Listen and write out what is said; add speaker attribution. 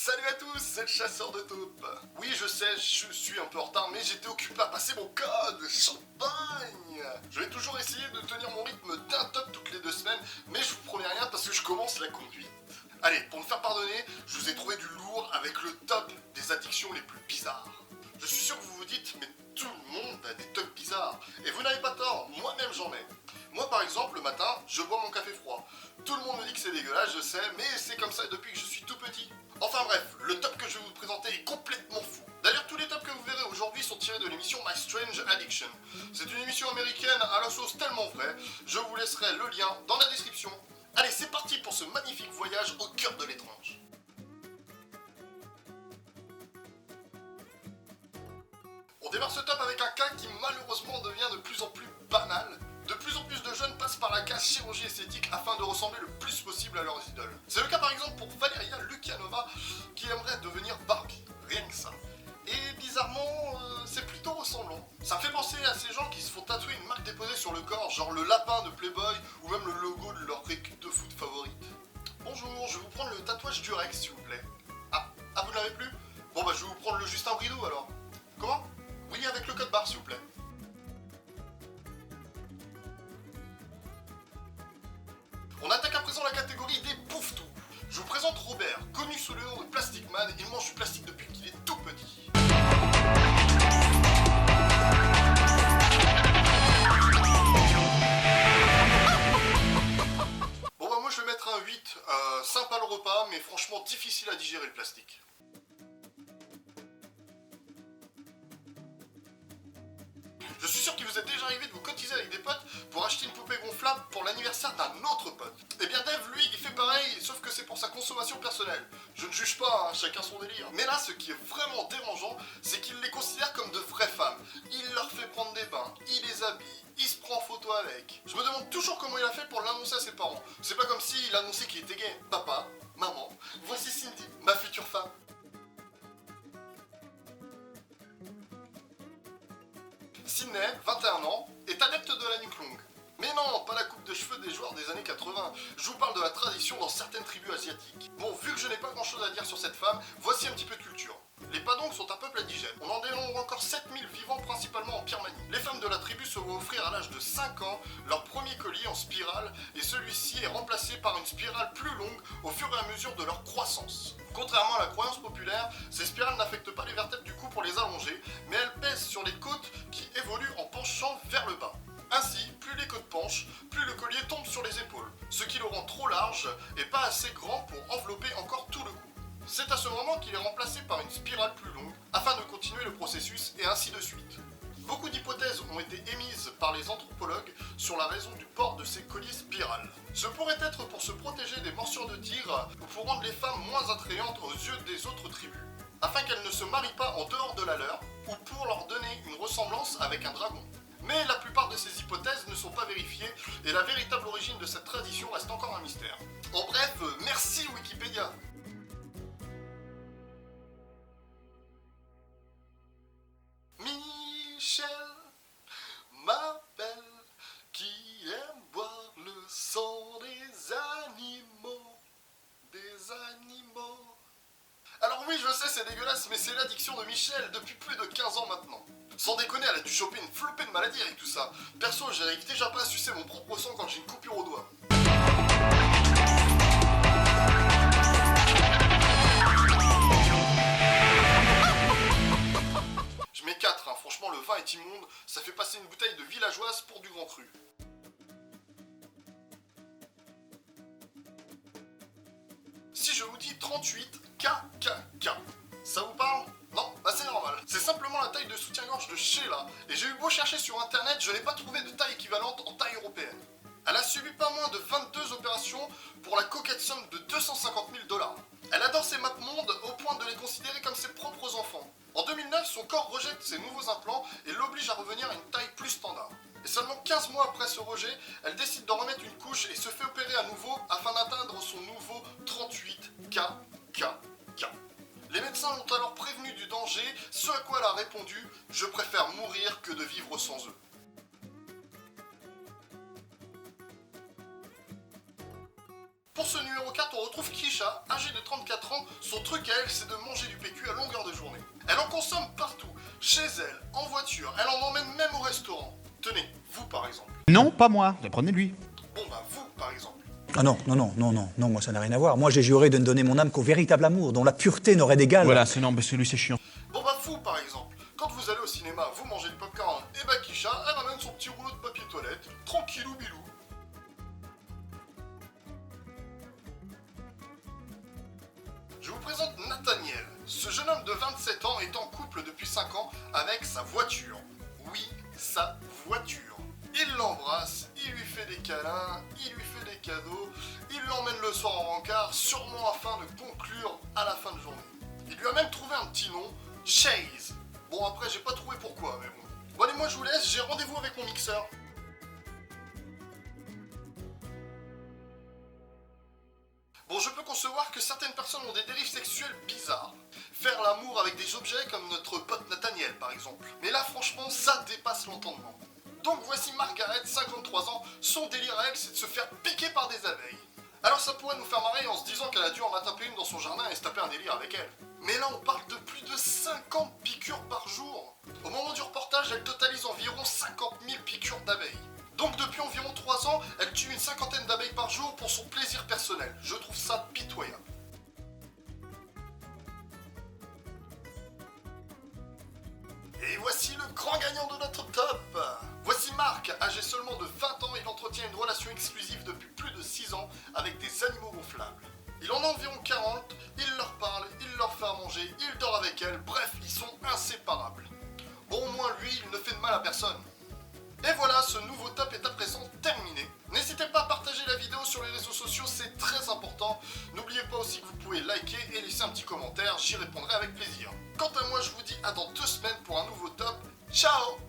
Speaker 1: Salut à tous, c'est le chasseur de taupes. Oui, je sais, je suis un peu en retard, mais j'étais occupé à passer mon code. Champagne. Je vais toujours essayer de tenir mon rythme d'un top toutes les 2 semaines, mais je vous promets rien parce que je commence la conduite. Allez, pour me faire pardonner, je vous ai trouvé du lourd avec le top des addictions les plus bizarres. Je suis sûr que vous vous dites, mais tout le monde a des tops bizarres. Et vous n'avez pas tort, moi-même j'en ai. Moi par exemple, le matin, je bois mon café froid. Tout le monde me dit que c'est dégueulasse, je sais, mais c'est comme ça depuis que je suis tout petit. Enfin bref, le top que je vais vous présenter est complètement fou. D'ailleurs, tous les tops que vous verrez aujourd'hui sont tirés de l'émission My Strange Addiction. C'est une émission américaine à la sauce tellement vraie, je vous laisserai le lien dans la description. Allez, c'est parti pour ce magnifique voyage au cœur de l'étrange. On démarre ce top avec un cas qui malheureusement devient de plus en plus banal. De plus en plus de jeunes passent par la case chirurgie esthétique afin de ressembler le plus possible à leurs idoles. C'est le cas par exemple pour Valeria Lukianova qui aimerait devenir Barbie, rien que ça. Et bizarrement, c'est plutôt ressemblant. Ça me fait penser à ces gens qui se font tatouer une marque déposée sur le corps, genre le lapin de Playboy ou même le logo de leur équipe de foot favorite. Bonjour, je vais vous prendre le tatouage du Rex s'il vous plaît. Ah, vous ne l'avez plus? Bon bah je vais vous prendre le Justin Bridou alors. Comment? Oui, avec le code barre s'il vous plaît. On attaque à présent la catégorie des bouffes-tout. Je vous présente Robert, connu sous le nom de Plastic Man, il mange du plastique depuis qu'il est tout petit. Bon bah moi je vais mettre un 8, sympa le repas, mais franchement difficile à digérer le plastique. Je suis sûr qu'il vous est déjà arrivé de vous cotiser avec des potes pour acheter une poupée gonflable pour l'anniversaire d'un autre pote. Et bien Dave, lui, il fait pareil, sauf que c'est pour sa consommation personnelle. Je ne juge pas, hein, chacun son délire. Mais là, ce qui est vraiment dérangeant, c'est qu'il les considère comme de vraies femmes. Il leur fait prendre des bains, il les habille, il se prend en photo avec. Je me demande toujours comment il a fait pour l'annoncer à ses parents. C'est pas comme s'il annonçait qu'il était gay. Papa, maman, voici Cindy, ma future femme. Sydney, 21 ans, est adepte de la nuque longue. Mais non, pas la coupe de cheveux des joueurs des années 80, je vous parle de la tradition dans certaines tribus asiatiques. Bon, vu que je n'ai pas grand chose à dire sur cette femme, voici un petit peu de culture. Les Padongs sont un peuple indigène. On en dénombre encore 7000 vivants principalement en Birmanie. Les femmes de la tribu se voient offrir à l'âge de 5 ans leur premier collier en spirale et celui-ci est remplacé par une spirale plus longue au fur et à mesure de leur croissance. Contrairement à la croyance populaire, ces spirales n'affectent pas les vertèbres du cou pour les allonger, mais elles pèsent sur les côtes qui évoluent en penchant vers le bas. Ainsi, plus les côtes penchent, plus le collier tombe sur les épaules, ce qui le rend trop large et pas assez grand pour envelopper encore tout le cou. C'est à ce moment qu'il est remplacé par une spirale plus longue, afin de continuer le processus et ainsi de suite. Beaucoup d'hypothèses ont été émises par les anthropologues sur la raison du port de ces colliers spirales. Ce pourrait être pour se protéger des morsures de tigre ou pour rendre les femmes moins attrayantes aux yeux des autres tribus, afin qu'elles ne se marient pas en dehors de la leur ou pour leur donner une ressemblance avec un dragon. Mais la plupart de ces hypothèses ne sont pas vérifiées et la véritable origine de cette tradition reste encore un mystère. En bref, merci Wikipédia. Michel m'appelle, qui aime boire le sang des animaux. Des animaux. Alors oui, je sais, c'est dégueulasse, mais c'est l'addiction de Michel depuis plus de 15 ans maintenant. Sans déconner, elle a dû choper une flopée de maladies avec tout ça. Perso, j'arrive déjà pas à sucer mon propre sang quand j'ai une coupure au doigt. Je mets 4, hein. Franchement le vin est immonde, ça fait passer une bouteille de villageoise pour du grand cru. Si je vous dis 38 KKK, ça vous parle? Non? Bah c'est normal. C'est simplement la taille de soutien-gorge de Sheila, et j'ai eu beau chercher sur internet, je n'ai pas trouvé de taille équivalente en taille européenne. Elle a subi pas moins de 22 opérations pour la coquette somme de 250 000 $. Elle adore ses maps mondes au point de les considérer comme ses propres enfants. En 2009, son corps rejette ses nouveaux implants et l'oblige à revenir à une taille plus standard. Et seulement 15 mois après ce rejet, elle décide d'en remettre une couche et se fait opérer à nouveau afin d'atteindre son nouveau 38 KKK. Les médecins l'ont alors prévenu du danger, ce à quoi elle a répondu « Je préfère mourir que de vivre sans eux ». Pour ce numéro 4, on retrouve Kisha, âgée de 34 ans. Son truc à elle, c'est de manger du PQ à longueur de journée. Elle en consomme partout, chez elle, en voiture, elle en emmène même au restaurant. Tenez, vous par exemple.
Speaker 2: Non, pas moi. Prenez-lui.
Speaker 1: Bon bah vous par exemple.
Speaker 3: Ah non, moi ça n'a rien à voir. Moi j'ai juré de ne donner mon âme qu'au véritable amour, dont la pureté n'aurait d'égal.
Speaker 2: Voilà, c'est non, mais celui c'est chiant.
Speaker 1: Bon bah vous par exemple. Quand vous allez au cinéma, vous mangez du popcorn, et bah Kisha, elle ramène son petit rouleau de papier toilette, tranquillou bilou. Je vous présente Nathaniel. Ce jeune homme de 27 ans est en couple depuis 5 ans avec sa voiture. Oui, sa voiture. Il l'embrasse, il lui fait des câlins, il lui fait des cadeaux, il l'emmène le soir en rencard, sûrement afin de conclure à la fin de journée. Il lui a même trouvé un petit nom, Chase. Bon après j'ai pas trouvé pourquoi, mais bon. Bon allez, moi je vous laisse, j'ai rendez-vous avec mon mixeur. Bon, je peux concevoir que certaines personnes ont des dérives sexuelles bizarres. Faire l'amour avec des objets comme notre pote Nathaniel par exemple. Mais là franchement, ça dépasse l'entendement. Donc voici Margaret, 53 ans, son délire à elle c'est de se faire piquer par des abeilles. Alors ça pourrait nous faire marrer en se disant qu'elle a dû en attraper une dans son jardin et se taper un délire avec elle. Mais là on parle de plus de 50 piqûres par jour. Au moment du reportage, elle totalise environ 50 000 piqûres d'abeilles. Donc depuis environ 3 ans, elle tue une 50aine d'abeilles par jour pour son plaisir personnel. Je trouve ça pitoyable. Et voici le grand gagnant de notre top. Voici Marc, âgé seulement de 20 ans, il entretient une relation exclusive depuis plus de 6 ans avec des animaux gonflables. Il en a environ 40, il leur parle, il leur fait à manger, il dort avec elles, bref, ils sont inséparables. Bon, au moins lui, il ne fait de mal à personne. Et voilà, ce nouveau top est à présent terminé. N'hésitez pas à partager la vidéo sur les réseaux sociaux, c'est très important. N'oubliez pas aussi que vous pouvez liker et laisser un petit commentaire, j'y répondrai avec plaisir. Quant à moi, je vous dis à dans 2 semaines pour un nouveau top. Ciao!